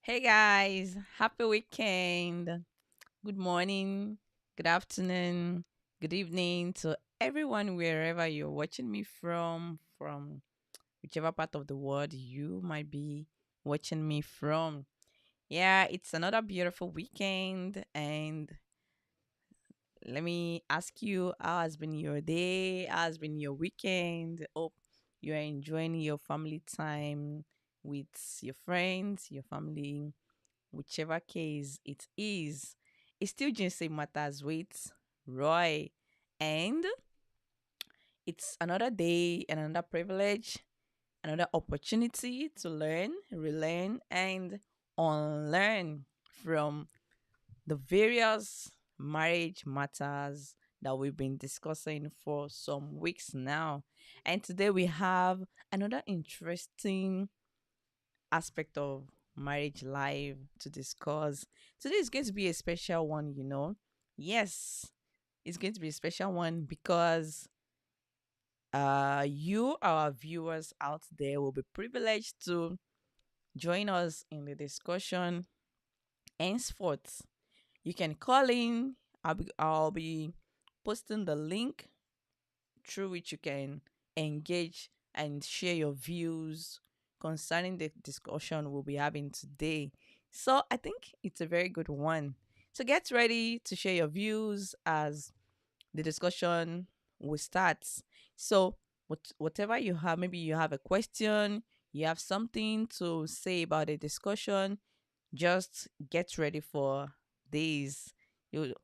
Hey guys, happy weekend. Good morning, good afternoon, good evening to everyone wherever you're watching me from whichever part of the world you might be watching me from. Yeah, it's another beautiful weekend and let me ask you, how has been your day? How has been your weekend? Hope you're enjoying your family time with your friends, your family, whichever case it is. It's still Jinsei Matters with Roy. And it's another day and another privilege, another opportunity to learn, relearn, and unlearn from the various marriage matters that we've been discussing for some weeks now. And today we have another interesting aspect of marriage life to discuss. Today is going to be a special one. Yes, it's going to be a special one because you, our viewers out there, will be privileged to join us in the discussion. Henceforth, you can call in. I'll be posting the link through which you can engage and share your views concerning the discussion we'll be having today. So I think it's a very good one. So get ready to share your views as the discussion will start. So whatever you have, maybe you have a question, you have something to say about the discussion, just get ready for this. You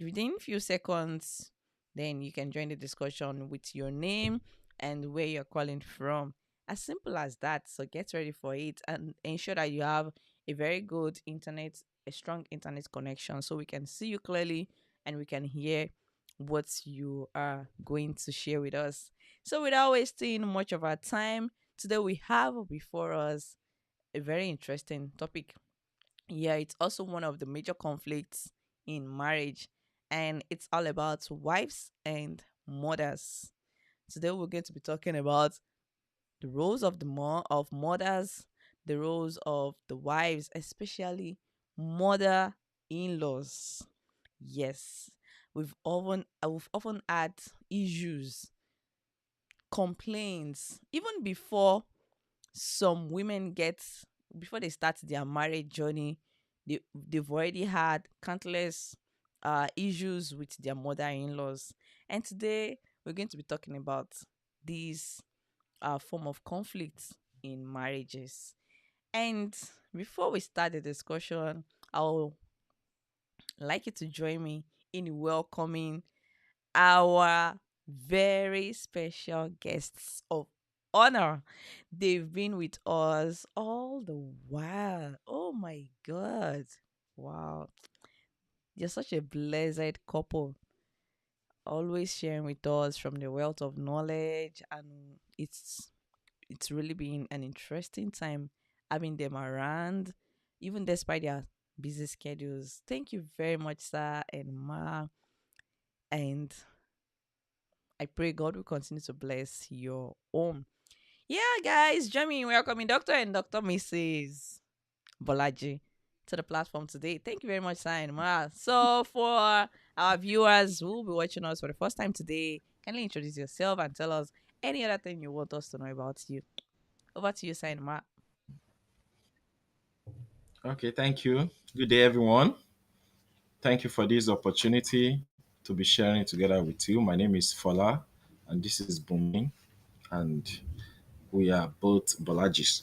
Within few seconds, then you can join the discussion with your name and where you're calling from. As simple as that. So get ready for it and ensure that you have a very good internet, a strong internet connection so we can see you clearly and we can hear what you are going to share with us. So without wasting much of our time, today we have before us a very interesting topic. Yeah, it's also one of the major conflicts in marriage, and it's all about wives and mothers. Today we're going to be talking about the roles of of mothers, the roles of the wives, especially mother-in-laws. Yes, we've often had issues, complaints, even some women get before they start their marriage journey, they've already had countless issues with their mother-in-laws. And today we're going to be talking about these form of conflicts in marriages. And before we start the discussion, I would like you to join me in welcoming our very special guests of honor. They've been with us all the while. Oh my God. Wow. You're such a blessed couple, always sharing with us from the wealth of knowledge. And it's really been an interesting time having them around, even despite their busy schedules. Thank you very much, sir and ma. And I pray God will continue to bless your home. Yeah, guys, join me in welcoming Dr. and Dr. Mrs. Bolaji to the platform today. Thank you very much, Sign Ma. So, for our viewers who will be watching us for the first time today, kindly introduce yourself and tell us any other thing you want us to know about you. Over to you, Sign Ma. Okay, thank you. Good day, everyone. Thank you for this opportunity to be sharing together with you. My name is Fola, and this is Bumi, and we are both Bolajis.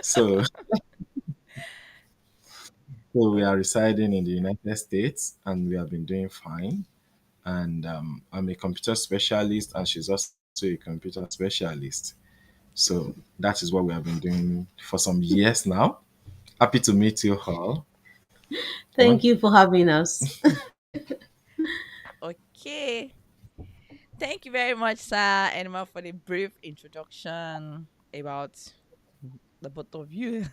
so, so we are residing in the United States, and we have been doing fine. And I'm a computer specialist, and she's also a computer specialist. So that is what we have been doing for some years now. Happy to meet you all. Thank you for having us. Okay. Thank you very much, sir and Ma, for the brief introduction about the both of you.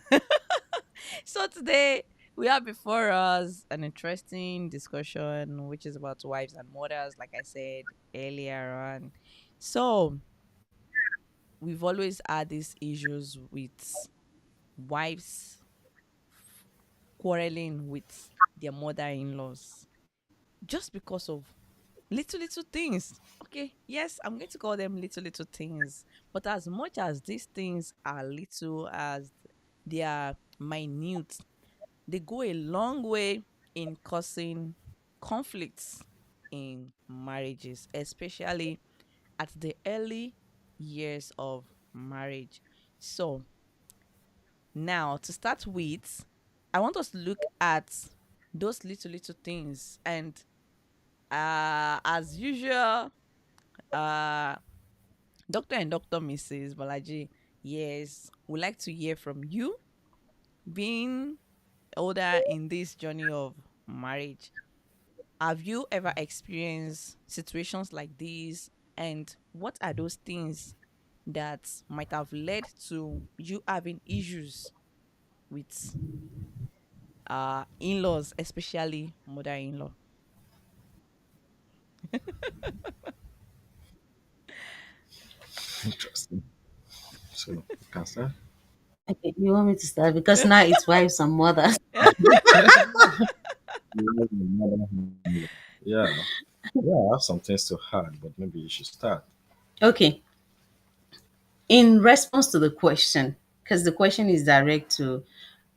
So today we have before us an interesting discussion which is about wives and mothers, like I said earlier on. So we've always had these issues with wives quarreling with their mother-in-laws just because of little things. Okay, yes, I'm going to call them little things, but as much as these things are little, as they are minute, they go a long way in causing conflicts in marriages, especially at the early years of marriage. So now, to start with, I want us to look at those little things. And as usual, uh Dr. and Dr. Mrs. Balaji, yes, would like to hear from you, being older in this journey of marriage. Have you ever experienced situations like these? And what are those things that might have led to you having issues with in-laws, especially mother-in-law? Interesting. So you can start. Okay, you want me to start because now it's wives and mothers. Yeah, yeah, I have some things to add, but maybe you should start. Okay, in response to the question, because the question is direct to,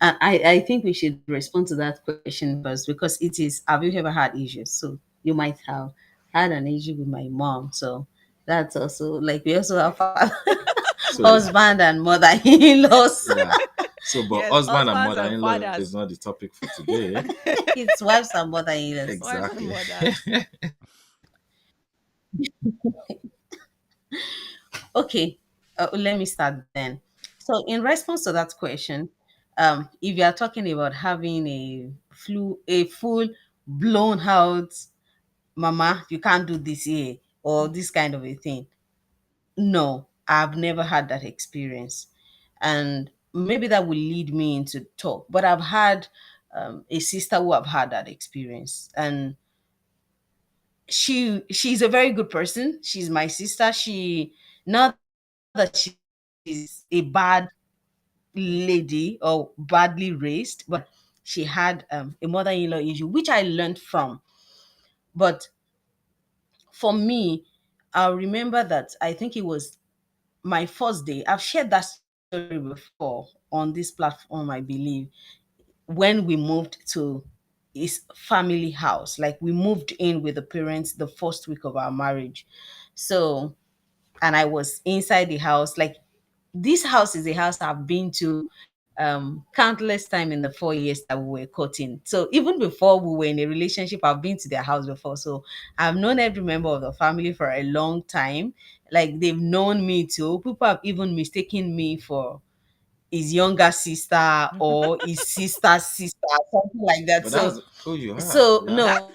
I think we should respond to that question first because it is, have you ever had issues? So you might have had an issue with my mom. So that's also like we also have So husband and mother-in-laws. yeah. So, but Yes, husband and husbands and mother-in-law is fathers. not the topic for today. It's wives and mother-in-laws. Wives and Exactly. mothers. Okay, let me start then. So, in response to that question, if you are talking about having a full blown out, mama, you can't do this here, or this kind of a thing. No, I've never had that experience, and maybe that will lead me into talk. But I've had a sister who have had that experience, and she's a very good person. She's my sister. She, not that she's a bad lady or badly raised, but she had a mother-in-law issue, which I learned from. But for me, I remember that I think it was my first day. I've shared that story before on this platform, I believe, when we moved to his family house. Like we moved in with the parents the first week of our marriage. So, and I was inside the house. Like this house is a house I've been to countless time in the 4 years that we were courting. So even before we were in a relationship, I've been to their house before. So I've known every member of the family for a long time. Like they've known me too. People have even mistaken me for his younger sister or his sister's sister, something like that. But So that's who you are. so You're no,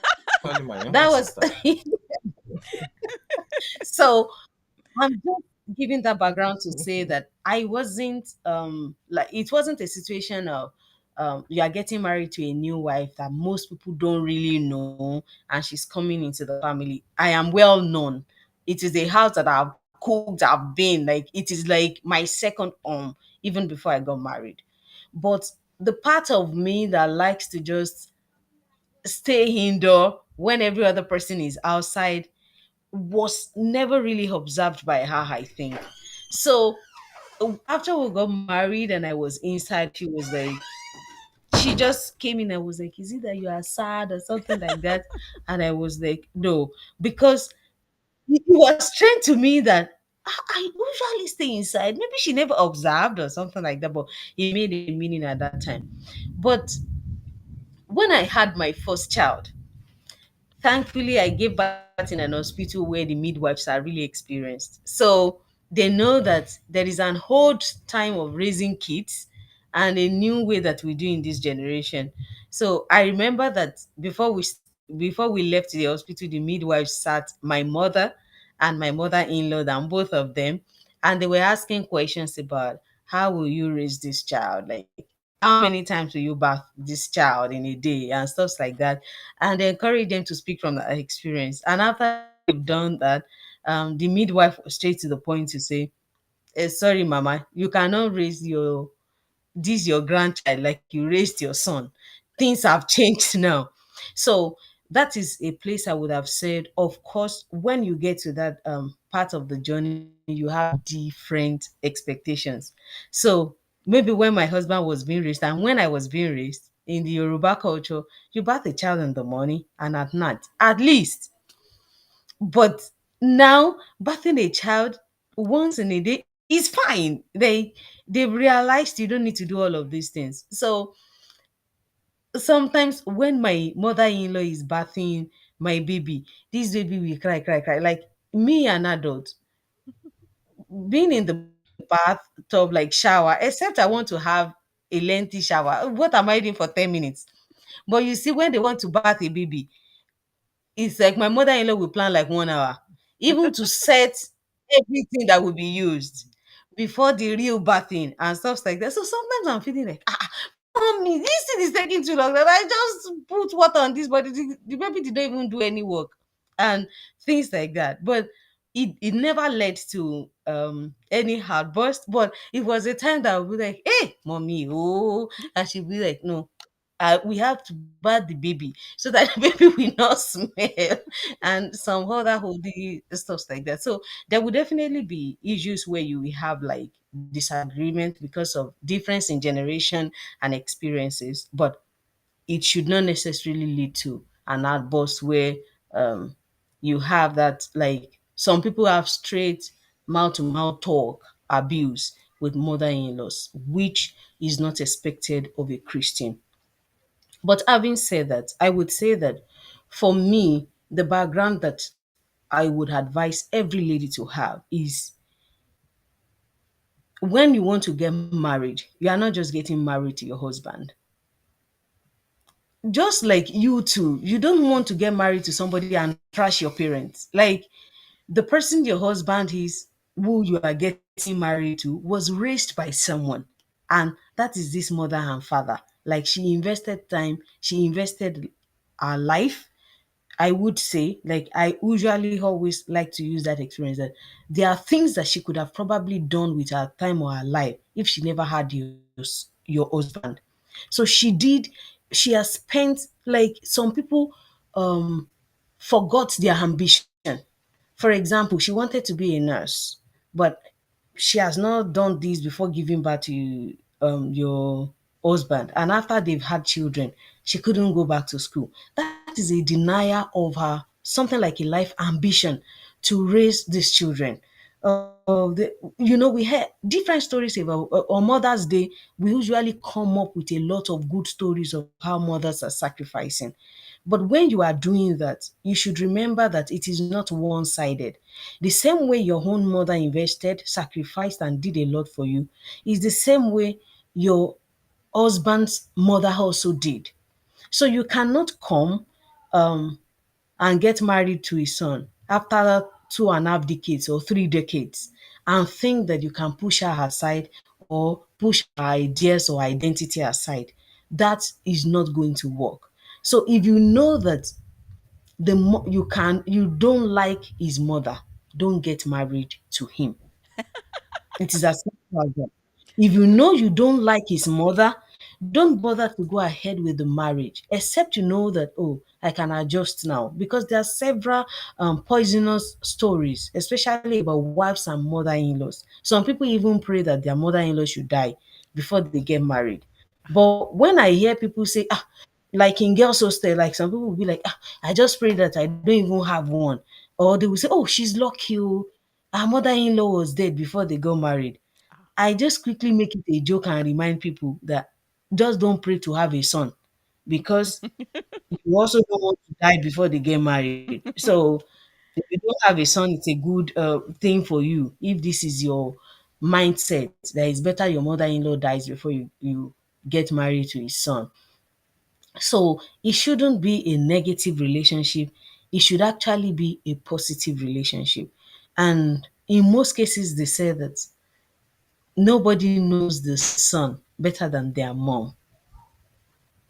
actually my younger that sister. was so I'm just giving that background to say that I wasn't like it wasn't a situation of you are getting married to a new wife that most people don't really know and she's coming into the family. I am well known. It is a house that I've cooked, I've been like it is like my second home even before I got married. But the part of me that likes to just stay indoor when every other person is outside was never really observed by her, I think. So after we got married and I was inside, she was like, she just came in and was like, is it that you are sad or something like that? And I was like, no, because it was strange to me that I usually stay inside. Maybe she never observed or something like that, but it made a meaning at that time. But when I had my first child, thankfully I gave birth in an hospital where the midwives are really experienced. So they know that there is an old time of raising kids and a new way that we do in this generation. So I remember that before we left the hospital, the midwives sat my mother and my mother-in-law down, both of them, and they were asking questions about how will you raise this child, like how many times will you bath this child in a day and stuff like that, and they encourage them to speak from that experience. And after they've done that, the midwife was straight to the point to say, sorry mama, you cannot raise your grandchild like you raised your son. things have changed now. So that is a place I would have said, of course, when you get to that part of the journey, you have different expectations. So maybe when my husband was being raised and when I was being raised in the Yoruba culture, you bath a child in the morning and at night, at least. But now bathing a child once in a day is fine. They've realized you don't need to do all of these things. So sometimes when my mother-in-law is bathing my baby, this baby will cry, cry, cry. Like me, an adult, being in the bathtub, like shower, except I want to have a lengthy shower. What am I doing for 10 minutes? But you see, when they want to bath a baby, it's like my mother-in-law will plan like 1 hour, even to set everything that will be used before the real bathing and stuff like that. So sometimes I'm feeling like, mommy, this thing is taking too long. That I just put water on this, but the baby did not even do any work and things like that. But it never led to any outburst. But it was a time that I would be like, hey, mommy, oh, and she'd be like, no, we have to bath the baby so that the baby will not smell and some other holy stuff like that. So there will definitely be issues where you will have like disagreement because of difference in generation and experiences, but it should not necessarily lead to an outburst where um, you have that, like some people have straight mouth to mouth talk abuse with mother-in-laws, which is not expected of a Christian. But having said that, I would say that for me, the background that I would advise every lady to have is when you want to get married, you are not just getting married to your husband. Just like you too, you don't want to get married to somebody and trash your parents. Like the person your husband is, who you are getting married to, was raised by someone. And that is this mother and father. Like she invested time, she invested her life. I would say, like I usually always like to use that experience that there are things that she could have probably done with her time or her life if she never had your husband. So she did, she has spent, like some people um forgot their ambition. For example, she wanted to be a nurse, but she has not done this before giving birth to your husband, and after they've had children she couldn't go back to school. That is a denial of her something like a life ambition to raise these children. We hear different stories about on Mother's Day. We usually come up with a lot of good stories of how mothers are sacrificing. But when you are doing that, you should remember that it is not one sided. The same way your own mother invested, sacrificed, and did a lot for you is the same way your husband's mother also did. So you cannot come um, and get married to his son after 2.5 decades or 3 decades and think that you can push her aside or push her ideas or identity aside. That is not going to work. So if you know that you don't like his mother, don't get married to him. It is as simple as that. If you know you don't like his mother, don't bother to go ahead with the marriage, except you know that, oh, I can adjust now. Because there are several poisonous stories, especially about wives and mother in laws. Some people even pray that their mother in law should die before they get married. But when I hear people say, like in girls' hostel, like some people will be like, I just pray that I don't even have one. Or they will say, oh, she's lucky. Oh, her mother-in-law was dead before they got married. I just quickly make it a joke and remind people that just don't pray to have a son, because you also don't want to die before they get married. So if you don't have a son, it's a good thing for you. If this is your mindset, that it's better your mother-in-law dies before you get married to his son. So it shouldn't be a negative relationship. It should actually be a positive relationship. And in most cases, they say that nobody knows the son better than their mom,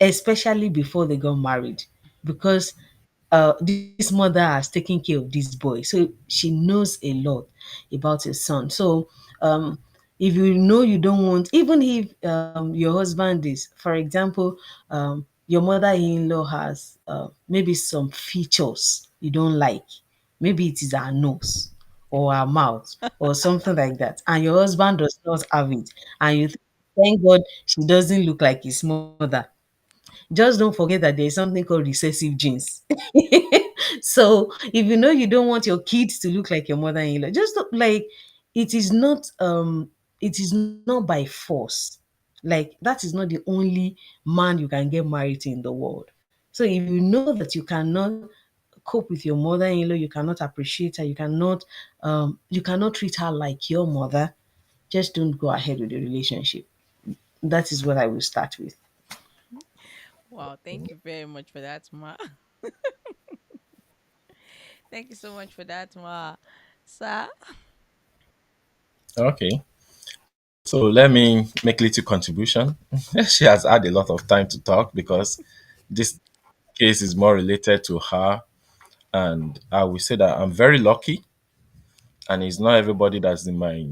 especially before they got married, because this mother has taken care of this boy, so she knows a lot about his son. So if you know you don't want, even if your husband is, for example, your mother-in-law has maybe some features you don't like. Maybe it is her nose or her mouth or something like that, and your husband does not have it, and you think, thank God she doesn't look like his mother. Just don't forget that there is something called recessive genes. So if you know you don't want your kids to look like your mother-in-law, just don't, like, it is not it is not by force. Like, that is not the only man you can get married to in the world. So if you know that you cannot cope with your mother-in-law, you cannot appreciate her, you cannot treat her like your mother, just don't go ahead with the relationship. That is what I will start with. Wow, thank you very much for that, Ma. Thank you so much for that, Ma. Sir? Okay. So let me make little contribution. She has had a lot of time to talk because this case is more related to her. And I will say that I'm very lucky, and it's not everybody that's in my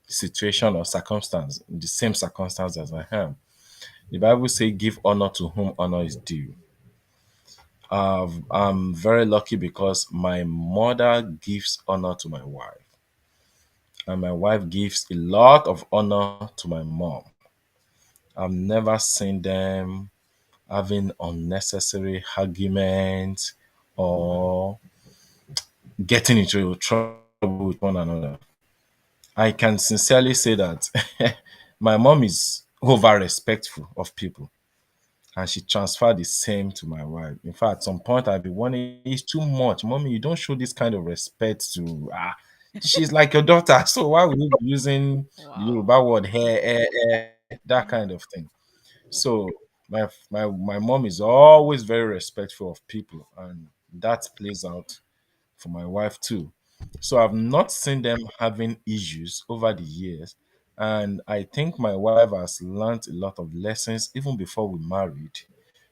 situation or circumstance, in the same circumstance as I am. The Bible says, give honor to whom honor is due. I'm very lucky because my mother gives honor to my wife, and my wife gives a lot of honor to my mom. I've never seen them having unnecessary arguments or getting into trouble with one another. I can sincerely say that my mom is over respectful of people, and she transferred the same to my wife. In fact, at some point I'll be wondering, it's too much. Mommy, you don't show this kind of respect to she's like your daughter. So why would you be using the Wow. Yoruba word that kind of thing? So my mom is always very respectful of people, and that plays out for my wife too. So I've not seen them having issues over the years. And I think my wife has learned a lot of lessons even before we married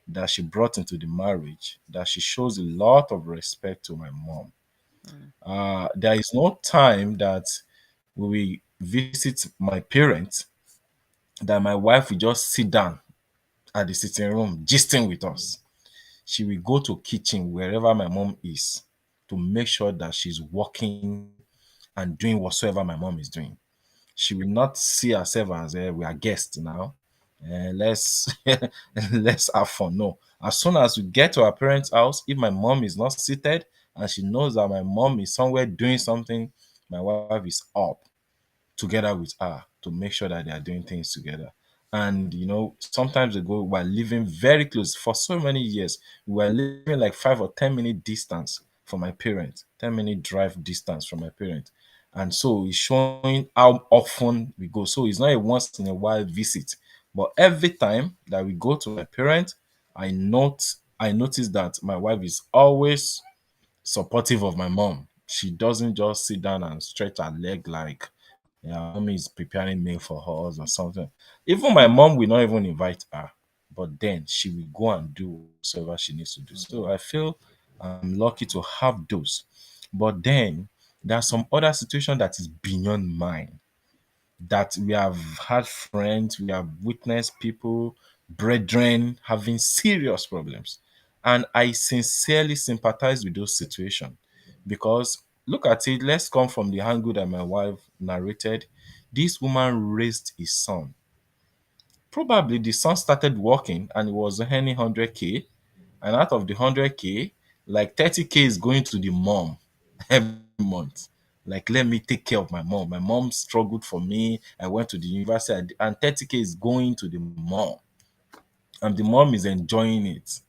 that she brought into the marriage, that she shows a lot of respect to my mom. Mm, There is no time that we visit my parents that my wife will just sit down at the sitting room gisting with us. She will go to kitchen wherever my mom is to make sure that she's working and doing whatsoever my mom is doing. She will not see herself as we are guests now. Let's let's have fun. No. As soon as we get to our parents' house, if my mom is not seated and she knows that my mom is somewhere doing something, my wife is up together with her to make sure that they are doing things together. And sometimes ago we were living very close for so many years. We were living like 5 or 10 minute distance from my parents, 10-minute drive distance from my parents. And so it's showing how often we go. So it's not a once in a while visit. But every time that we go to my parents, I notice that my wife is always supportive of my mom. She doesn't just sit down and stretch her leg like, yeah, mommy is preparing meal for us or something. Even my mom will not even invite her, but then she will go and do whatever she needs to do. So I feel I'm lucky to have those. But then there's some other situation that is beyond mine, that we have had friends, we have witnessed people, brethren having serious problems. And I sincerely sympathize with those situations because look at it, let's come from the angle that my wife narrated. This woman raised his son. Probably the son started working and it was earning 100K. And out of the 100K, like 30K is going to the mom every month. Like, let me take care of my mom. My mom struggled for me. I went to the university, and 30K is going to the mom. And the mom is enjoying it.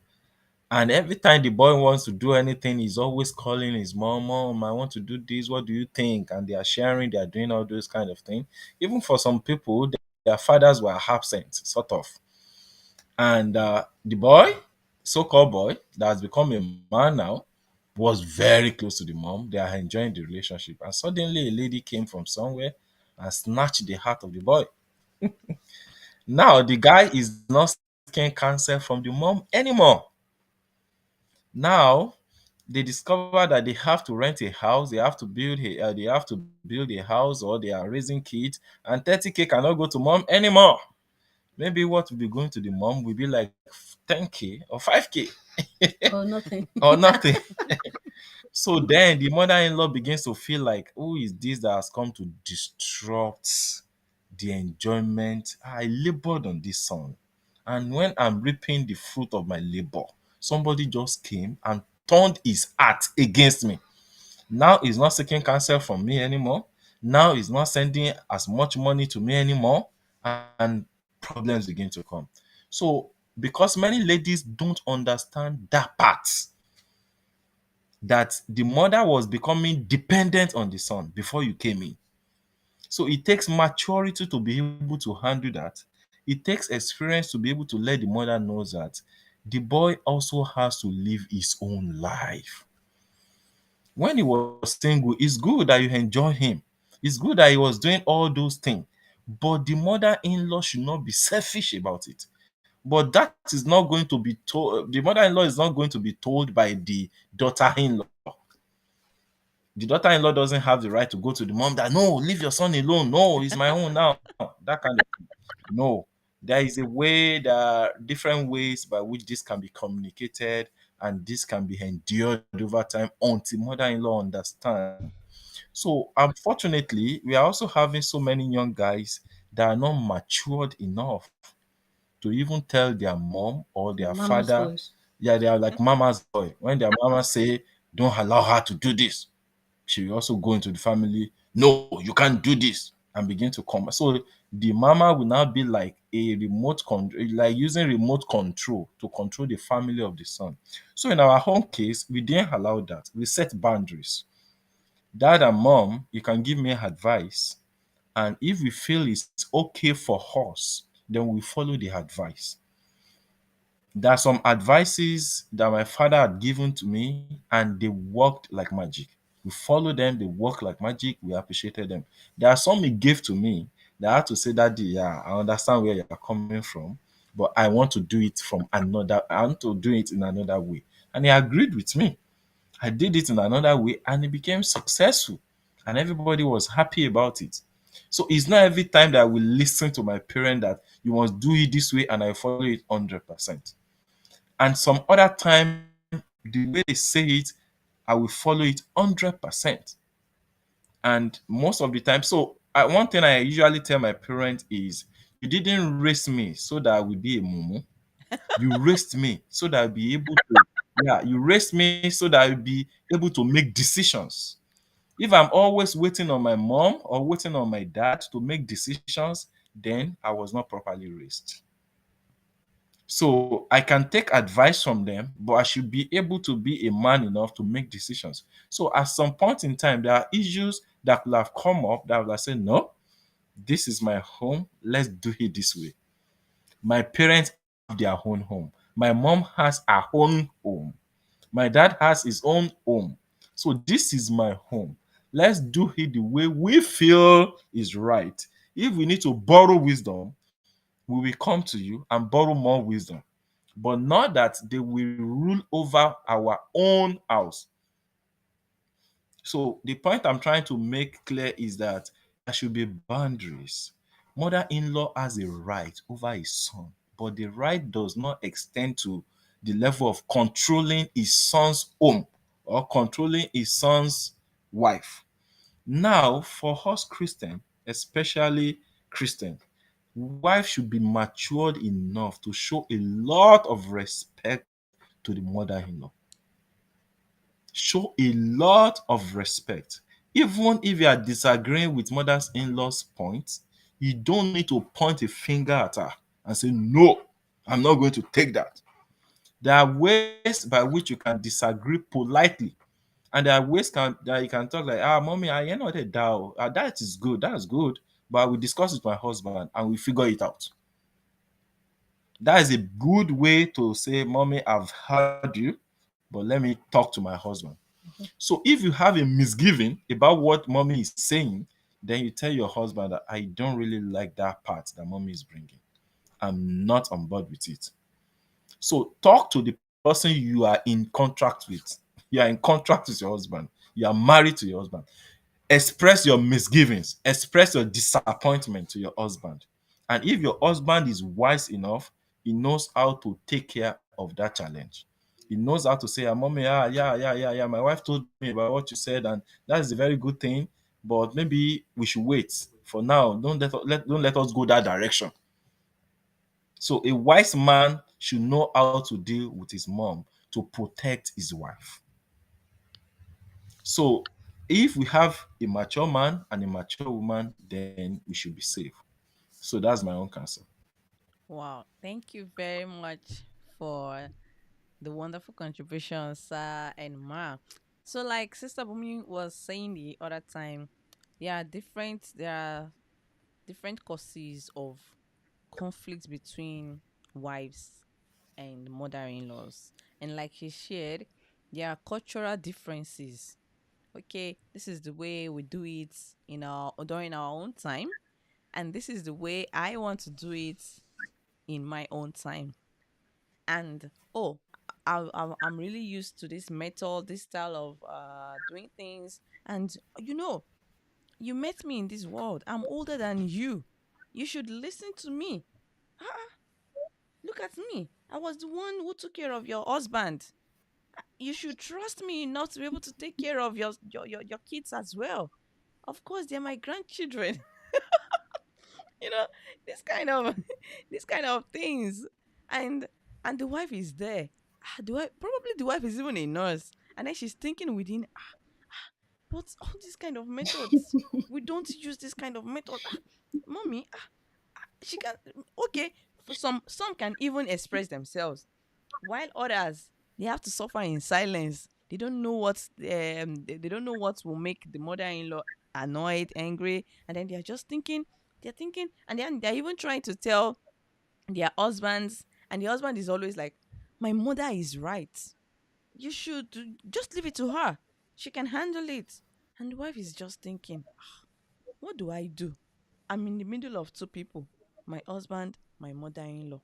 And every time the boy wants to do anything, he's always calling his mom, Mom, I want to do this. What do you think? And they are sharing, they are doing all those kind of things. Even for some people, their fathers were absent, sort of. And the boy, so-called boy, that has become a man now, was very close to the mom. They are enjoying the relationship. And suddenly a lady came from somewhere and snatched the heart of the boy. Now the guy is not seeking counsel from the mom anymore. Now they discover that they have to rent a house, they have to build a house, or they are raising kids, and 30K cannot go to mom anymore maybe what will be going to the mom will be like 10K or 5K Oh, nothing. or nothing. So then the mother-in-law begins to feel like, who is this that has come to disrupt the enjoyment? I labored on this son. And when I'm reaping the fruit of my labor, somebody just came and turned his heart against me. Now he's not seeking counsel from me anymore. Now he's not sending as much money to me anymore. And problems begin to come. So, because many ladies don't understand that part, that the mother was becoming dependent on the son before you came in. So it takes maturity to be able to handle that. It takes experience to be able to let the mother know that the boy also has to live his own life. When he was single, it's good that you enjoy him. It's good that he was doing all those things. But the mother-in-law should not be selfish about it. But that is not going to be told. The mother-in-law is not going to be told by the daughter-in-law. The daughter-in-law doesn't have the right to go to the mom that, no, leave your son alone. No, he's my own now. That kind of thing. No. There is a way, there are different ways by which this can be communicated and this can be endured over time until mother-in-law understand. So unfortunately, we are also having so many young guys that are not matured enough to even tell their mom or their Mama's father. voice. Yeah, they are like mama's boy. When their mama say, don't allow her to do this, she will also go into the family, no, you can't do this, and begin to come. So the mama will now be like a remote control, like using remote control to control the family of the son. So in our home case, we didn't allow that. We set boundaries. Dad and mom, you can give me advice, and if we feel it's okay for us, then we follow the advice. There are some advices that my father had given to me, and they worked like magic. We followed them, they worked like magic, we appreciated them. There are some he gave to me that I had to say, Daddy, yeah, I understand where you're coming from, but I want to do it from another, I want to do it in another way. And he agreed with me. I did it in another way and it became successful. And everybody was happy about it. So it's not every time that I will listen to my parent that you must do it this way and I follow it 100%. And some other time, the way they say it, I will follow it 100%. And most of the time, so one thing I usually tell my parents is, you didn't raise me so that I will be a mumu. You raised me so that I'll be able to, yeah, you raised me so that I'll be able to make decisions. If I'm always waiting on my mom or waiting on my dad to make decisions, then I was not properly raised. So I can take advice from them, but I should be able to be a man enough to make decisions. So at some point in time, there are issues that could have come up that will say, no, this is my home. Let's do it this way. My parents have their own home. My mom has her own home. My dad has his own home. So this is my home. Let's do it the way we feel is right. If we need to borrow wisdom, we will come to you and borrow more wisdom, but not that they will rule over our own house. So the point I'm trying to make clear is that there should be boundaries. Mother-in-law has a right over his son, but the right does not extend to the level of controlling his son's home or controlling his son's wife. Now, for us Christian, especially Christian, wife should be matured enough to show a lot of respect to the mother-in-law. Show a lot of respect. Even if you are disagreeing with mother-in-law's points, you don't need to point a finger at her and say, no, I'm not going to take that. There are ways by which you can disagree politely. And there are ways that you can talk like, mommy, I ain't not a doubt. That is good. That's good. But we discuss with my husband and we figure it out. That is a good way to say, mommy, I've heard you, but let me talk to my husband. So if you have a misgiving about what mommy is saying, then you tell your husband that I don't really like that part that mommy is bringing. I'm not on board with it. So talk to the person you are in contract with. You are in contract with your husband. You are married to your husband. Express your misgivings. Express your disappointment to your husband. And if your husband is wise enough, he knows how to take care of that challenge. He knows how to say, ah, mommy, yeah. My wife told me about what you said, and that's a very good thing. But maybe we should wait for now. Don't let us go that direction. So a wise man should know how to deal with his mom to protect his wife. So if we have a mature man and a mature woman, then we should be safe. So that's my own counsel. Wow. Thank you very much for the wonderful contributions, Sir and Ma. So, like Sister Bumi was saying the other time, there are different causes of conflict between wives and mother-in-laws. And like she shared, there are cultural differences. Okay, this is the way we do it in our during our own time, and this is the way I want to do it in my own time. And oh, I'm really used to this method, this style of doing things. And you met me in this world. I'm older than you. You should listen to me. Ah, look at me. I was the one who took care of your husband. You should trust me enough to be able to take care of your kids as well. Of course, they're my grandchildren. you know, this kind of this kind of things. And and the wife is there. Probably the wife is even a nurse. And then she's thinking within, but all these kind of methods, we don't use this kind of method. Mommy, she can okay. For some can even express themselves, while others they have to suffer in silence. They don't know they don't know what will make the mother-in-law annoyed, angry, and then they're thinking, and then they're even trying to tell their husbands, and the husband is always like, "My mother is right. You should just leave it to her. She can handle it." And the wife is just thinking, "What do I do? I'm in the middle of two people, my husband, my mother-in-law.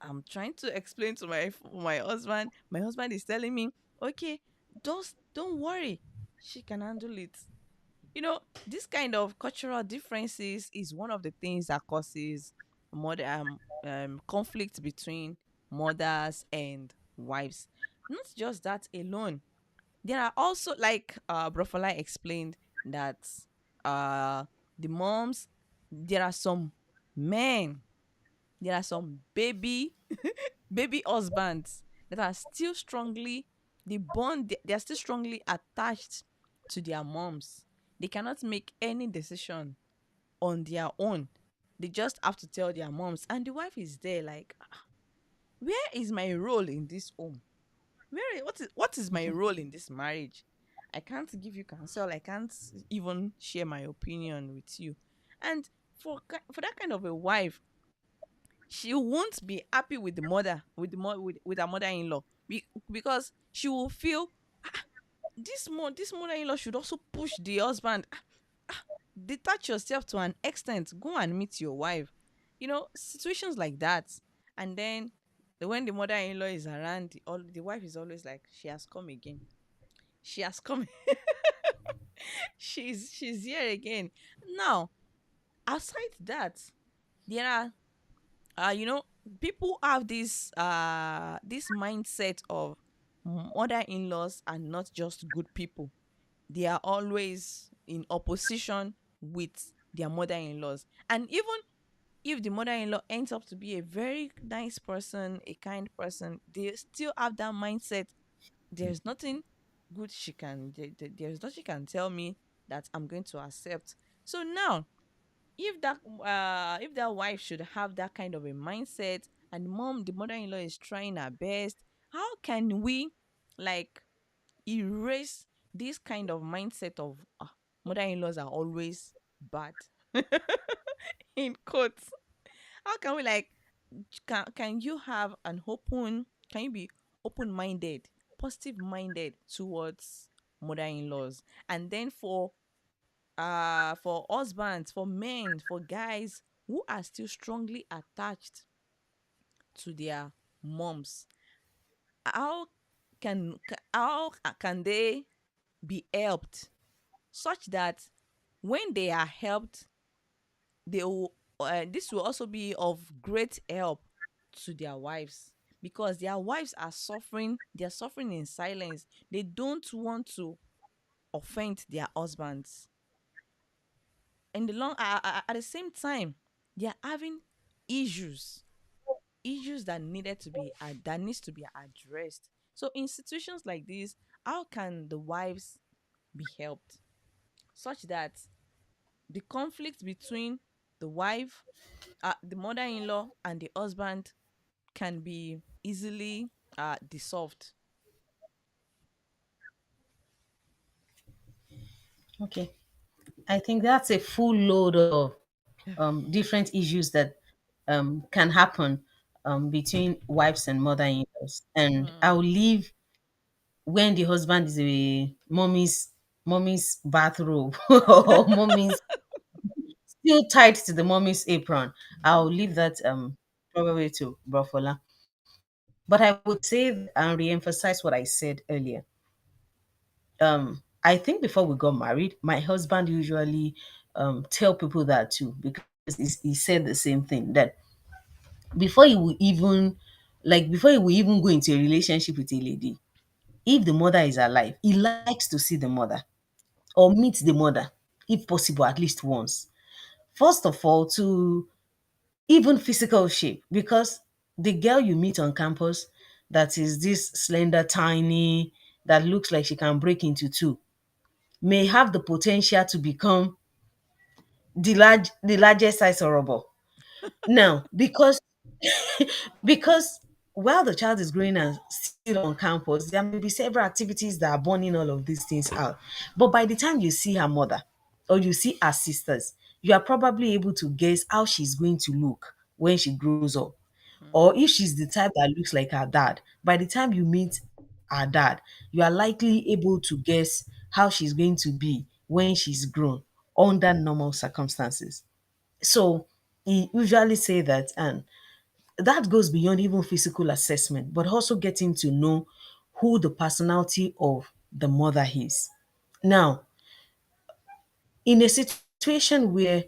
I'm trying to explain to my husband. My husband is telling me, okay, don't worry, she can handle it." This kind of cultural differences is one of the things that causes conflict between mothers and wives. Not just that alone. There are also, like Brofola explained, that uh the moms, there are some men, there are some baby husbands that are still strongly they are still strongly attached to their moms. They cannot make any decision on their own. They just have to tell their moms, and the wife is there like, where is my role in this home? What is my role in this marriage? I can't give you counsel. I can't even share my opinion with you. And for that kind of a wife, she won't be happy with the mother with her mother-in-law, because she will feel, this mother-in-law should also push the husband. Detach yourself to an extent, go and meet your wife. Situations like that. And then when the mother-in-law is around, the wife is always like, she has come again, she has come. She's here again. Now, aside that, there are you know people have this mindset of mother-in-laws are not just good people. They are always in opposition with their mother-in-laws. And even if the mother-in-law ends up to be a very nice person, a kind person, they still have that mindset. There's nothing good there's nothing she can tell me that I'm going to accept. So now, if that wife should have that kind of a mindset, and the mother-in-law is trying her best, how can we, like, erase this kind of mindset of mother-in-laws are always bad in quotes? How can we, like, can you have an open can you be open-minded, positive-minded towards mother-in-laws? And then for husbands, for men, for guys who are still strongly attached to their moms, how can they be helped, such that when they are helped, they will this will also be of great help to their wives, because their wives are suffering. They are suffering in silence. They don't want to offend their husbands. And the long at the same time, they are having issues, issues that that needs to be addressed. So in situations like this, how can the wives be helped such that the conflict between the wife, the mother-in-law, and the husband can be easily dissolved? Okay. I think that's a full load of different issues that can happen between wives and mother-in-laws. And I'll Hmm. leave when the husband is a mommy's bathrobe or mommy's still tied to the mommy's apron. I'll leave that probably to Brofola. But I would say and re-emphasize what I said earlier. I think before we got married, my husband usually tell people that too, because he said the same thing, that before he will even before he will even go into a relationship with a lady, if the mother is alive, he likes to see the mother or meet the mother, if possible, at least once. First of all, to even physical shape, because the girl you meet on campus that is this slender, tiny, that looks like she can break into two, may have the potential to become the largest size horrible. Now, because while the child is growing and still on campus, there may be several activities that are burning all of these things out. But by the time you see her mother or you see her sisters, you are probably able to guess how she's going to look when she grows up. Or Hmm. if she's the type that looks like her dad, by the time you meet her dad, you are likely able to guess how she's going to be when she's grown under normal circumstances. So he usually say that, and that goes beyond even physical assessment, but also getting to know who the personality of the mother is. Now, in a situation where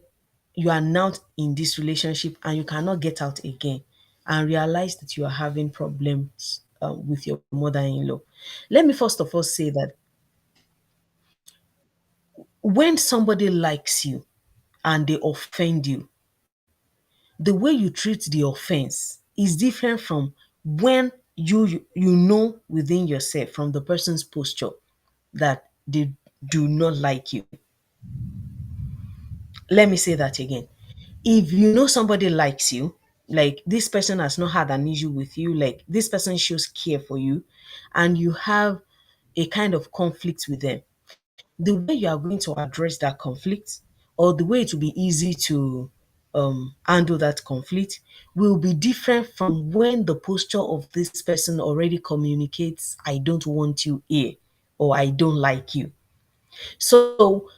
you are now in this relationship and you cannot get out again and realize that you are having problems with your mother-in-law, let me first of all say that when somebody likes you and they offend you, the way you treat the offense is different from when you know within yourself from the person's posture that they do not like you. Let me say that again. If you know somebody likes you, like this person has not had an issue with you, like this person shows care for you, and you have a kind of conflict with them, the way you are going to address that conflict, or the way it will be easy to handle that conflict, will be different from when the posture of this person already communicates, I don't want you here, or I don't like you. So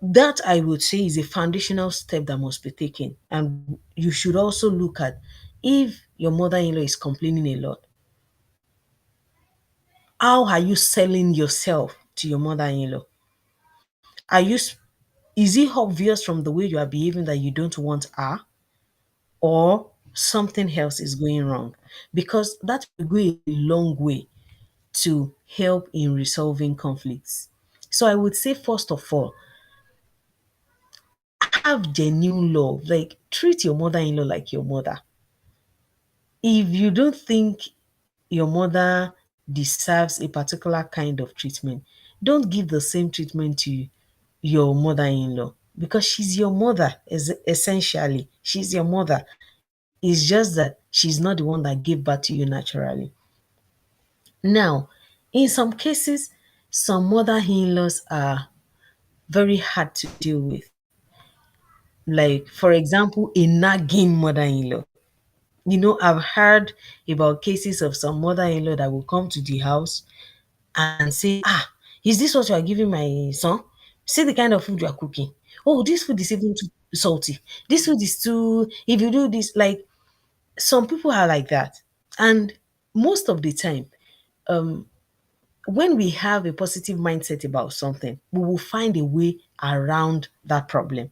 that I would say is a foundational step that must be taken. And you should also look at, if your mother-in-law is complaining a lot, how are you selling yourself to your mother-in-law? Are you is it obvious from the way you are behaving that you don't want her, or something else is going wrong? Because that will go a long way to help in resolving conflicts. So I would say, first of all, have genuine love. Like, treat your mother-in-law like your mother. If you don't think your mother deserves a particular kind of treatment, don't give the same treatment to your mother-in-law, because she's your mother. Essentially, she's your mother. It's just that she's not the one that gave birth to you naturally. Now, in some cases, some mother-in-laws are very hard to deal with. Like, for example, a nagging mother-in-law. I've heard about cases of some mother-in-law that will come to the house and say, is this what you are giving my son? See the kind of food you are cooking. Oh, this food is even too salty. This food is too, if you do this, like, some people are like that. And most of the time, when we have a positive mindset about something, we will find a way around that problem.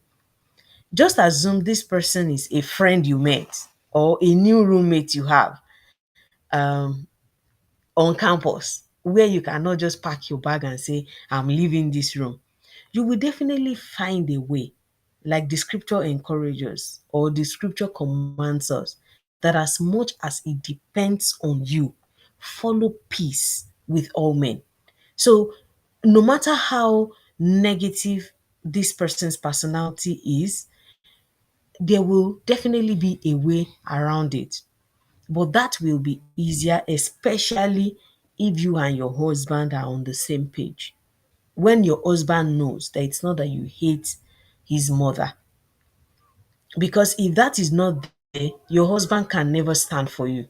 Just assume this person is a friend you met or a new roommate you have um, on campus, where you cannot just pack your bag and say, I'm leaving this room. You will definitely find a way, like the scripture encourages or the scripture commands us, that as much as it depends on you, follow peace with all men. So, no matter how negative this person's personality is, there will definitely be a way around it. But that will be easier, especially if you and your husband are on the same page. When your husband knows that it's not that you hate his mother, because if that is not there, your husband can never stand for you.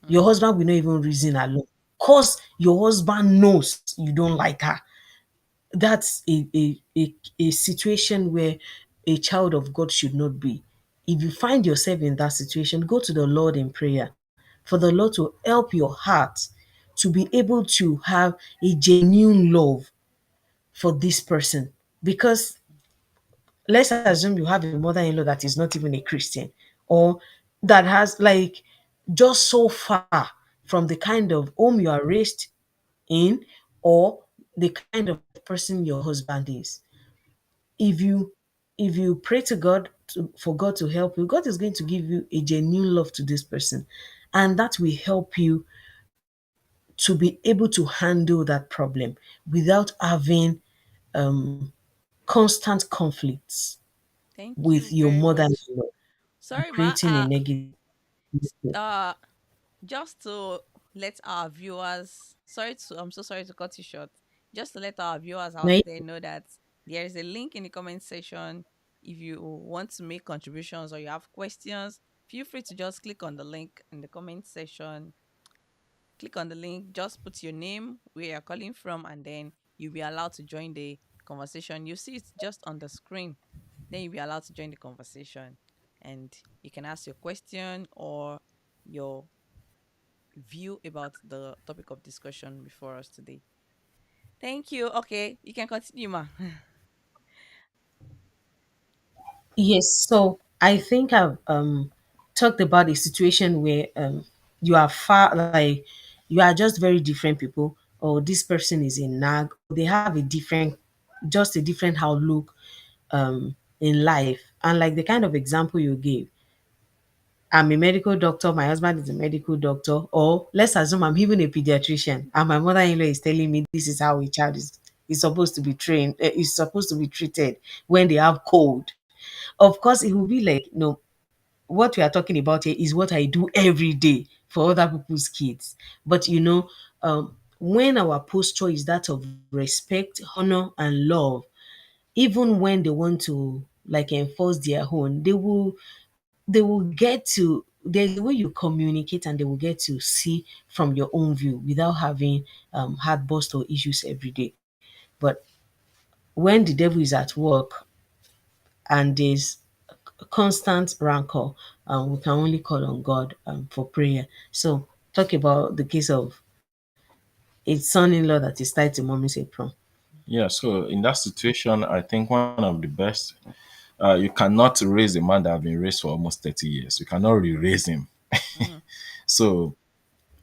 Your Mm-hmm. husband will not even reason alone. Because your husband knows you don't like her. That's a situation where a child of God should not be. If you find yourself in that situation, go to the Lord in prayer for the Lord to help your heart to be able to have a genuine love for this person. Because let's assume you have a mother-in-law that is not even a Christian, or that has like just so far from the kind of home you are raised in, or the kind of person your husband is. If you if you pray to God for God to help you, God is going to give you a genuine love to this person, and that will help you to be able to handle that problem without having um, constant conflicts Thank with you your very much. mother-in-law and Sorry, ma. creating a negative. Uh, just to let our viewers, I'm so sorry to cut you short. Just to let our viewers out Now, there know that there is a link in the comment section. If you want to make contributions or you have questions, feel free to just click on the link in the comment section. Click on the link, just put your name, where you're calling from, and then you'll be allowed to join the conversation. You see it just on the screen. Then you'll be allowed to join the conversation. And you can ask your question or your view about the topic of discussion before us today. Thank you. Okay, you can continue, ma. yes, so I think I've talked about a situation where you are far, like you are just very different people, or this person is a nag, or they have a different, just a different outlook in life. And like the kind of example you gave, I'm a medical doctor, my husband is a medical doctor, or let's assume I'm even a pediatrician, and my mother-in-law is telling me this is how a child is supposed to be trained, is supposed to be treated when they have cold. Of course, it will be like, no, what we are talking about here is what I do every day for other people's kids. But when our posture is that of respect, honor, and love, even when they want to like enforce their own, they will get to, there's a way you communicate and they will get to see from your own view without having heartburst or issues every day. But when the devil is at work and there's constant rancor, we can only call on God for prayer. So talk about the case of a son-in-law that is tied to mommy's apron. Yeah, so in that situation, I think one of the best, you cannot raise a man that have been raised for almost 30 years. You cannot re-raise him. Mm-hmm. So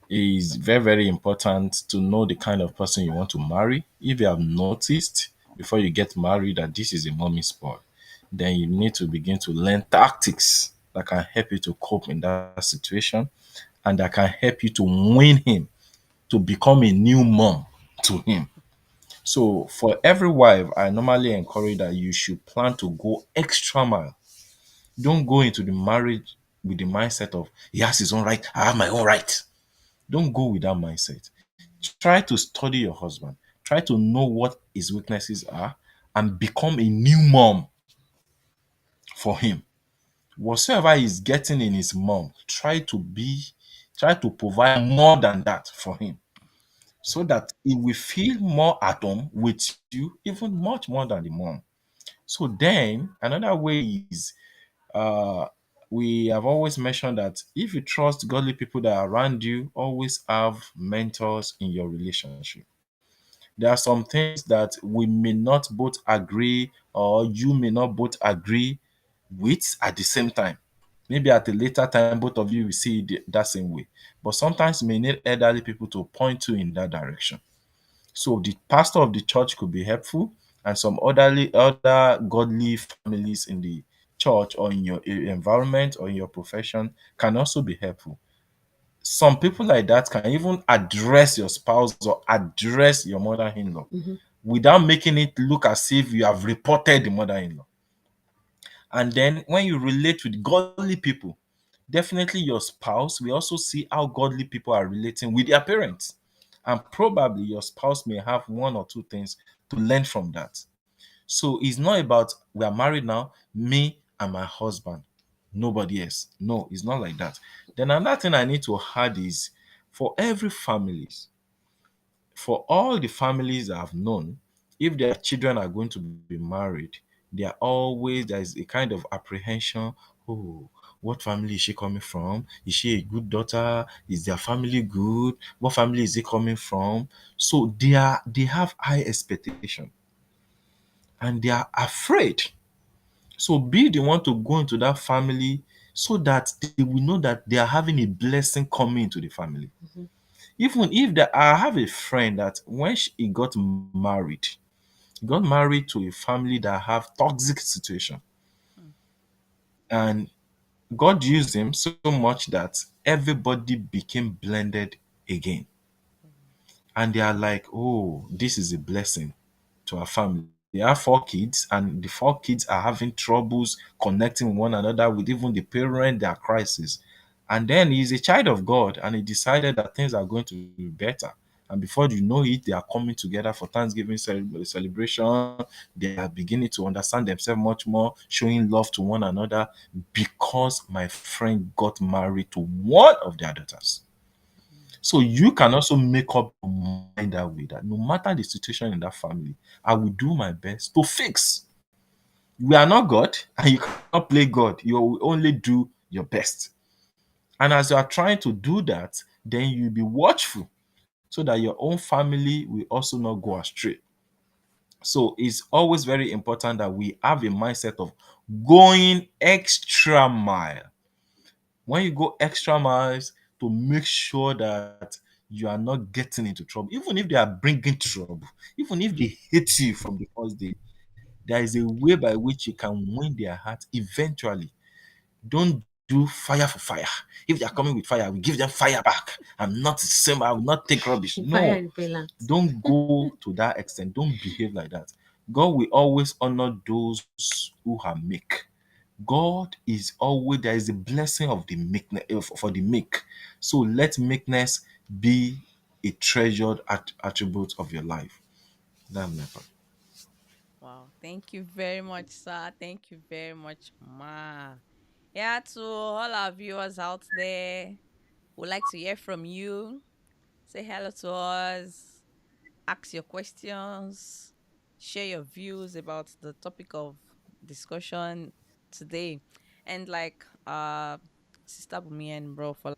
it's very, very important to know the kind of person you want to marry. If you have noticed before you get married that this is a mommy spot, then you need to begin to learn tactics that can help you to cope in that situation and that can help you to win him to become a new mom to him. So for every wife, I normally encourage that you should plan to go extra mile. Don't go into the marriage with the mindset of he has his own right, I have my own right. Don't go with that mindset. Try to study your husband. Try to know what his weaknesses are and become a new mom for him. Whatsoever he's getting in his mom, try to provide more than that for him so that he will feel more at home with you, even much more than the mom. So then another way is uh we have always mentioned that if you trust godly people that are around you, always have mentors in your relationship. There are some things that we may not both agree or you may not both agree, with at the same time. Maybe at a later time, both of you will see it that same way. But sometimes you may need elderly people to point you in that direction. So the pastor of the church could be helpful, and some other godly families in the church or in your environment or in your profession can also be helpful. Some people like that can even address your spouse or address your mother-in-law Mhm. without making it look as if you have reported the mother-in-law. And then when you relate with godly people, definitely your spouse will also see how godly people are relating with their parents. And probably your spouse may have one or two things to learn from that. So it's not about we are married now, me and my husband, nobody else. No, it's not like that. Then another thing I need to add is for every families, for all the families I've known, if their children are going to be married, there is a kind of apprehension. Oh, what family is she coming from? Is she a good daughter? Is their family good? What family is he coming from? So they have high expectation and they are afraid. So be the one to go into that family so that they will know that they are having a blessing coming into the family. Mhm. Even if the, I have a friend that when he got married to a family that have toxic situation, Mm. and God used him so much that everybody became blended again, and they are like, oh, this is a blessing to our family. They have four kids, and the four kids are having troubles connecting with one another, with even the parent, their crisis. And then he's a child of God, and he decided that things are going to be better. And before you know it, they are coming together for Thanksgiving celebration. They are beginning to understand themselves much more, showing love to one another because my friend got married to one of their daughters. So you can also make up your mind that way that no matter the situation in that family, I will do my best to fix. We are not God and you cannot play God. You will only do your best. And as you are trying to do that, then you'll be watchful so that your own family will also not go astray. So it's always very important that we have a mindset of going extra mile. When you go extra miles to make sure that you are not getting into trouble, even if they are bringing trouble, even if they hate you from the first day, there is a way by which you can win their heart eventually. Don't do fire for fire. If they are coming with fire, we give them fire back. I'm not the same. I will not take rubbish. Fire No, repellent. don't go to that extent. Don't behave like that. God will always honor those who are meek. God is always there is a blessing of the meekness for the meek. So let meekness be a treasured attribute of your life. That's my part. Wow. Thank you very much, sir. Thank you very much, Ma. Yeah, to all our viewers out there, we'd like to hear from you. Say hello to us, ask your questions, share your views about the topic of discussion today. And like Sister Bumi and Bro for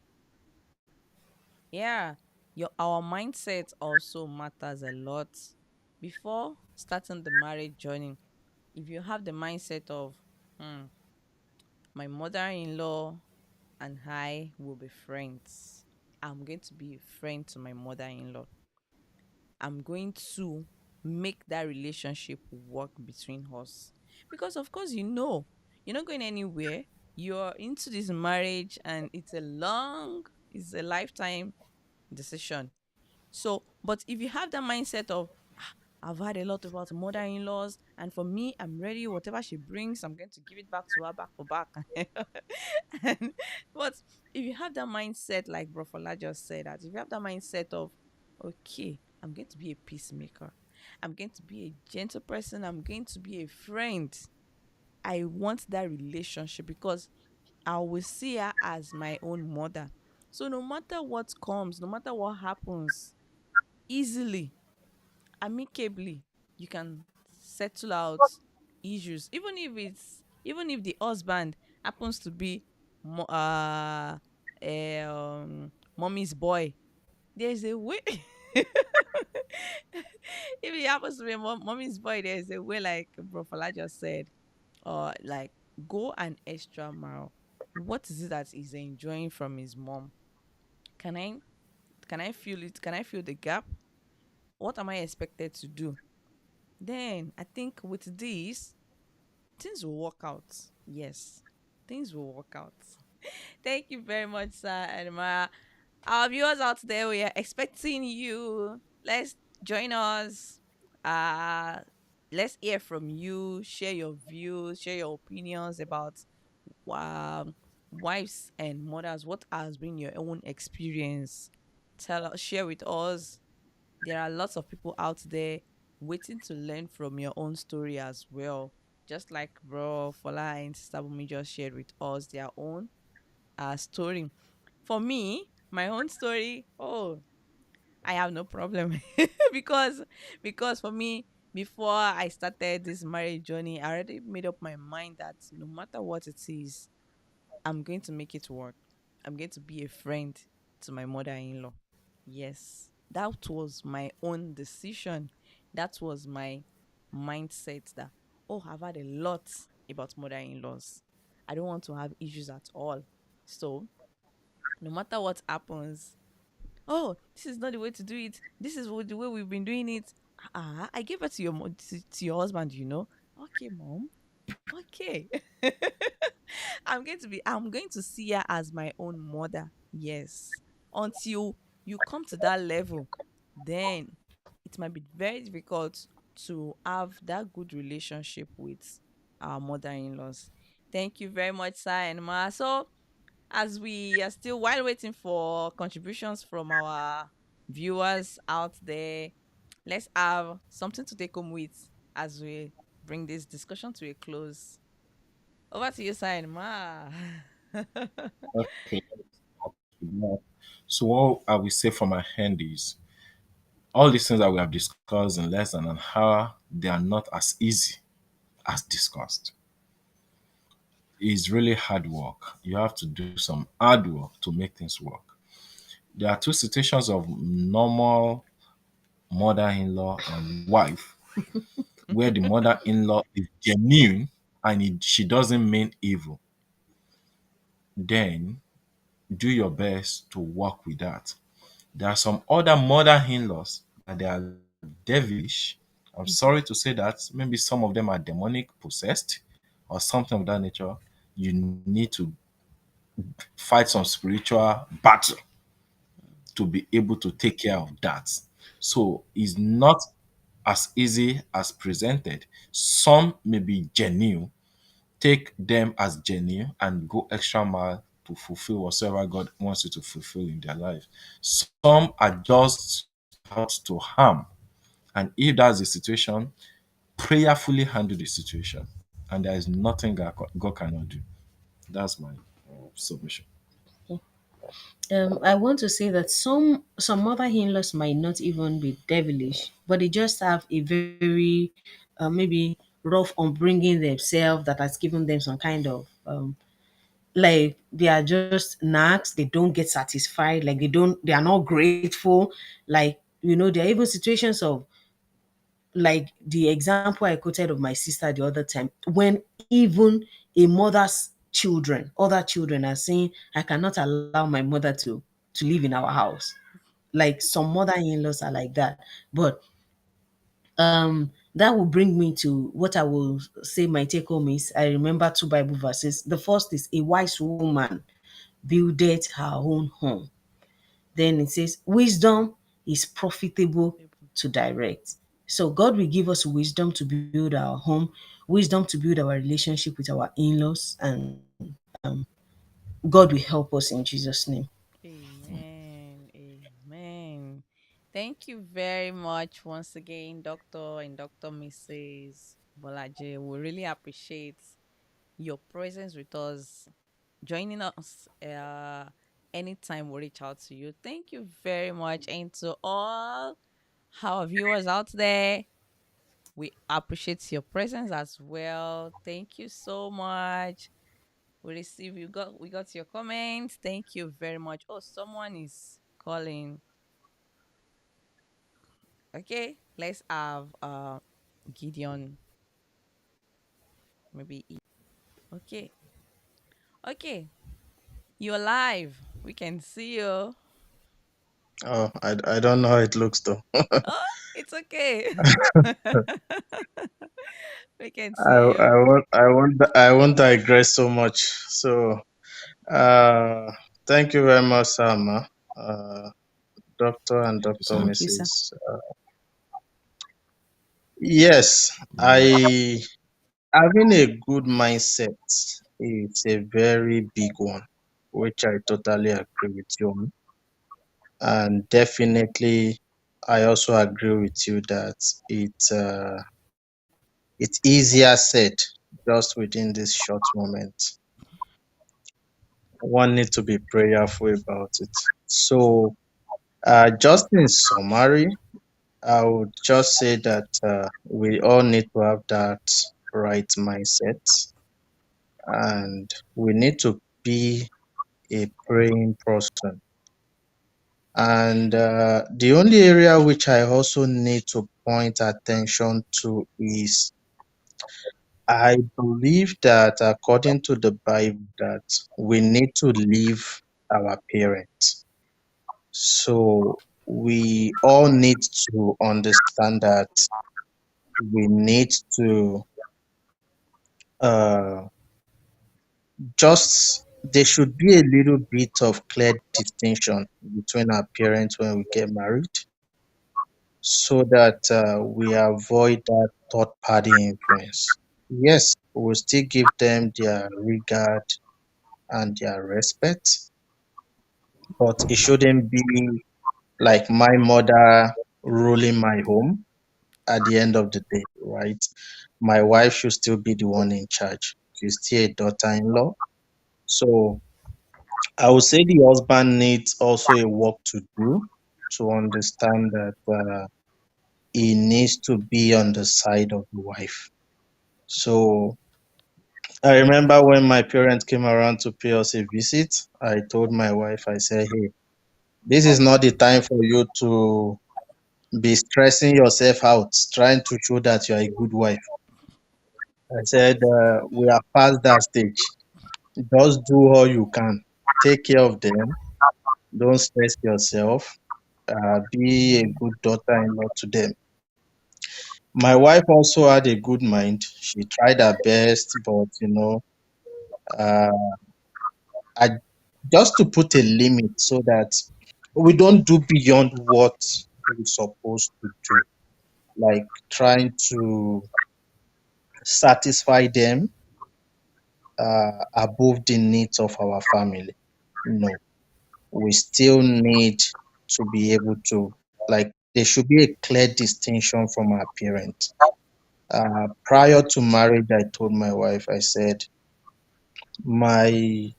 yeah, your our mindset also matters a lot before starting the marriage journey. If you have the mindset of hmm, my mother-in-law and I will be friends. I'm going to be a friend to my mother-in-law. I'm going to make that relationship work between us. Because of course you're not going anywhere. You're into this marriage and it's a lifetime decision. So, but if you have that mindset of, "Ah, I've had a lot about mother in laws, and for me, I'm ready. Whatever she brings, I'm going to give it back to her back for back." and, but if you have that mindset, like Bro Fola just said, that if you have that mindset of, okay, I'm going to be a peacemaker, I'm going to be a gentle person, I'm going to be a friend. I want that relationship because I will see her as my own mother. So no matter what comes, no matter what happens, easily, amicably, you can settle out issues. Even if the husband happens to be mommy's boy, there's a way. If he happens to be mommy's boy, there's a way, like Bro Fala just said, or like go an extra mile. What is it that he's enjoying from his mom? Can I can I feel it? Can I feel the gap? What am I expected to do? Then I think with this, things will work out. Yes, things will work out. Thank you very much, sir and Ma. Our viewers out there, we are expecting you. Let's join us. Uh let's hear from you. Share your views, share your opinions about um, wives and mothers. What has been your own experience? Tell us, share with us. There are lots of people out there waiting to learn from your own story as well. Just like bro Fola and Sister Bumi just shared with us their own story. For me, my own story, oh, I have no problem because for me, before I started this marriage journey, I already made up my mind that no matter what it is, I'm going to make it work. I'm going to be a friend to my mother-in-law. Yes, that was my own decision. That was my mindset that, oh, I've had a lot about mother-in-laws. I don't want to have issues at all. So no matter what happens, oh, this is not the way to do it. This is the way we've been doing it. I gave it to your to your husband, you know. Okay, mom. Okay. I'm going to see her as my own mother. Yes. Until you come to that level, then it might be very difficult to have that good relationship with our mother-in-laws. Thank you very much, sir and ma. So as we are still while waiting for contributions from our viewers out there, let's have something to take home with as we bring this discussion to a close. Over to you, Sign Ma. Okay. So what I will say for my hand is all these things that we have discussed in less than an hour, they are not as easy as discussed. It's really hard work. You have to do some hard work to make things work. There are two situations of normal mother-in-law and wife where the mother-in-law is genuine and she doesn't mean evil. Then do your best to work with that. There are some other mother-in-laws that they are devilish. I'm sorry to say that. Maybe some of them are demonic possessed or something of that nature. You need to fight some spiritual battle to be able to take care of that. So it's not as easy as presented. Some may be genuine. Take them as genuine and go extra mile to fulfill whatsoever God wants you to fulfill in their life. Some are just out to harm. And if that's the situation, prayerfully handle the situation. And there is nothing God cannot do. That's my submission. I want to say that some mother-in-laws might not even be devilish, but they just have a very maybe rough upbringing themselves that has given them some kind of like they are just nags. They don't get satisfied. Like they are not grateful. Like there are even situations of like the example I quoted of my sister the other time, when even a mother's children, other children are saying, I cannot allow my mother to live in our house. Like some mother-in-laws are like that. But that will bring me to what I will say my take home is. I remember two Bible verses. The first is a wise woman buildeth her own home. Then it says, wisdom is profitable to direct. So God will give us wisdom to build our home, wisdom to build our relationship with our in-laws, and God will help us in Jesus' name. Amen. Amen. Thank you very much once again, Doctor and Dr. Mrs. Bolaje. We really appreciate your presence with us, joining us anytime we reach out to you. Thank you very much. And to all our viewers out there, we appreciate your presence as well. Thank you so much. We got your comments. Thank you very much. Oh, someone is calling. Okay, let's have Gideon maybe. Okay. Okay. You're live. We can see you. Oh, I don't know how it looks though. Oh, it's okay. We can I see you. I won't digress so much. So uh thank you very much, Sama. Doctor and Dr. Thank you, sir. Mrs. Yes, Yeah. I having a good mindset is a very big one, which I totally agree with you on. And definitely I also agree with you that it's easier said just within this short moment. One need to be prayerful about it. So, just in summary, I would just say that we all need to have that right mindset, and we need to be a praying person. And the only area which I also need to point attention to is I believe that according to the Bible that we need to leave our parents. So we all need to understand that we need to uh, just there should be a little bit of clear distinction between our parents when we get married, so that we avoid that third party influence. Yes, we'll still give them their regard and their respect, but it shouldn't be like my mother ruling my home at the end of the day, right? My wife should still be the one in charge. She's still a daughter-in-law. So I would say the husband needs also a work to do to understand that he needs to be on the side of the wife. So I remember when my parents came around to pay us a visit, I told my wife, I said, hey, this is not the time for you to be stressing yourself out, trying to show that you are a good wife. I said, we are past that stage. Just do all you can. Take care of them. Don't stress yourself. Be a good daughter-in-law to them. My wife also had a good mind. She tried her best, but uh, I, just to put a limit so that we don't do beyond what we're supposed to do, like trying to satisfy them above the needs of our family. No, we still need to be able to, like, there should be a clear distinction from our parents. Prior to marriage, I told my wife, I said, my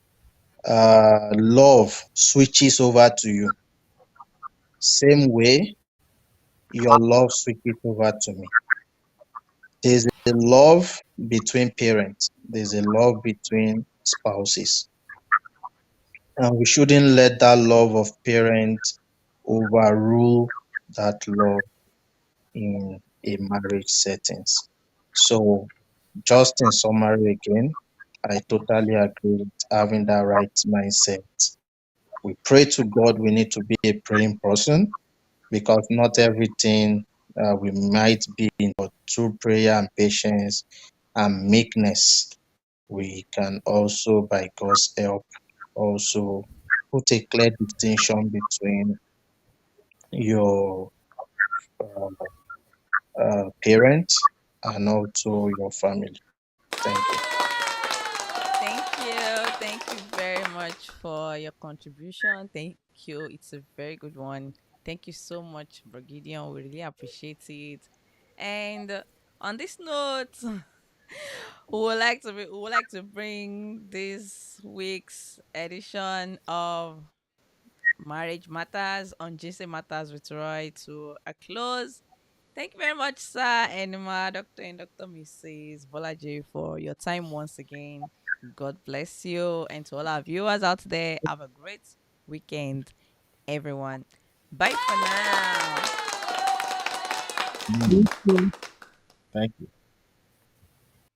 love switches over to you. Same way, your love switches over to me. There's a love between parents, there's a love between spouses. And we shouldn't let that love of parents overrule that love in a marriage settings. So, just in summary again, I totally agree with having that right mindset. We pray to God, we need to be a praying person because not everything we might be in, but through prayer and patience and meekness, we can also, by God's help, also put a clear distinction between your uh, parents and also your family. Thank you. Thank you. Thank you very much for your contribution. Thank you. It's a very good one. Thank you so much, Brigidion. We really appreciate it. And on this note, we would like to bring this week's edition of Marriage Matters on JC Matters with Roy to a close. Thank you very much, sir, Enima, Dr. and Dr. Mrs. Bolaji, for your time once again. God bless you. And to all our viewers out there, have a great weekend, everyone. Bye for now. Mm. Thank you.